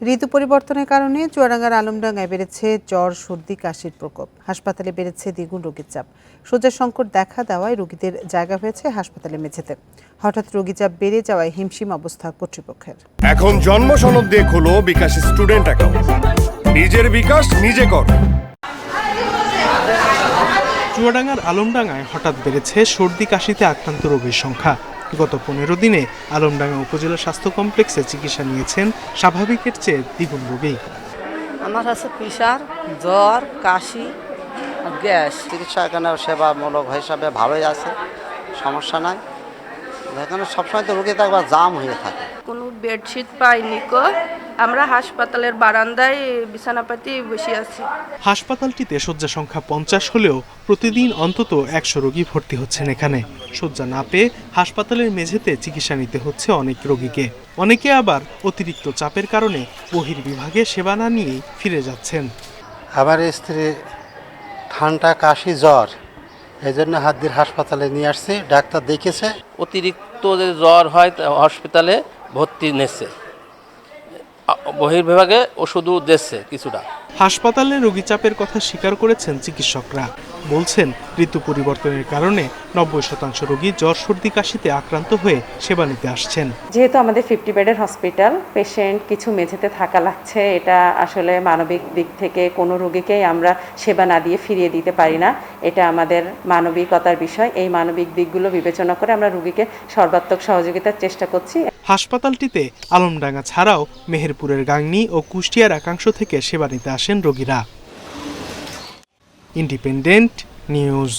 ঋতু পরিবর্তনের কারণে চুয়াডাঙ্গার আলমডাঙ্গায় বেড়েছে জ্বর, সর্দি, কাশির প্রকোপ। হাসপাতালে বেড়েছে দ্বিগুণ রোগীর চাপ। শয্যা সংকট দেখা দেওয়ায় রোগীদের জায়গা হয়েছে হাসপাতালে মেঝেতে। হঠাৎ রোগী চাপ বেড়ে যাওয়ায় হিমশিম অবস্থা কর্তৃপক্ষের। এখন জন্ম সনদ দিয়ে খোলো বিকাশ স্টুডেন্ট অ্যাকাউন্ট। নিজের বিকাশ নিজে কর। চুয়াডাঙ্গার আলমডাঙ্গায় হঠাৎ বেড়েছে সর্দি কাশিতে আক্রান্ত রোগীর সংখ্যা। গত 15 দিনে আলমডাঙ্গা উপজেলা স্বাস্থ্য কমপ্লেক্সে চিকিৎসা নিয়েছেন স্বাভাবিকের চেয়ে দ্বিগুণ রোগী। আমার আছে প্রেশার, জ্বর, কাশি, গ্যাস। চিকিৎসা এখানে সেবামূলক হিসাবে ভালোই আছে, সমস্যা নাই। এখানে সবসময় তো রোগী থাকবে, জাম হয়ে থাকে। কোনো বেডশিট পাইনি কো, আমরা হাসপাতালের বারান্দায় বিছানাপাতি বসে আছি। হাসপাতালটিতে শয্যা সংখ্যা 50 হলেও প্রতিদিন অন্তত 100 রোগী ভর্তি হচ্ছেন এখানে। শয্যা না পেয়ে হাসপাতালের মেঝেতে চিকিৎসা নিতে হচ্ছে অনেক রোগীকে। অনেকে আবার অতিরিক্ত চাপের কারণে বহির্বিভাগে সেবা না নিয়েই ফিরে যাচ্ছেন। আমার স্ত্রী ঠান্ডা, কাশি, জ্বর, এই জন্য হাতদির হাসপাতালে নিয়ে আসছি। ডাক্তার দেখেছে। অতিরিক্ত যে জ্বর হয় হসপিটালে ভর্তি নিচ্ছে, বহির্বিভাগে ওষুধও দিচ্ছে কিছুটা। হাসপাতালে রোগী চাপের কথা স্বীকার করেছেন চিকিৎসকরা। বলছেন ঋতু পরিবর্তনের কারণে 90% রোগী জ্বর, সর্দি, কাশিতে আক্রান্ত হয়ে সেবা নিতে আসছেন। যেহেতু আমাদের 50 বেডের হসপিটাল, পেশেন্ট কিছু মেঝেতে থাকা লাগছে। এটা আসলে মানবিক দিক থেকে কোনো রোগীকেই আমরা সেবা না দিয়ে ফিরিয়ে দিতে পারি না। এটা আমাদের মানবিকতার বিষয়। এই মানবিক দিকগুলো বিবেচনা করে আমরা রোগীকে সর্বাত্মক সহযোগিতার চেষ্টা করছি। হাসপাতালটিতে আলমডাঙ্গা ছাড়াও মেহেরপুরের গাংনী ও কুষ্টিয়ার একাংশ থেকে সেবা নিতে আসেন রোগীরা। Independent news.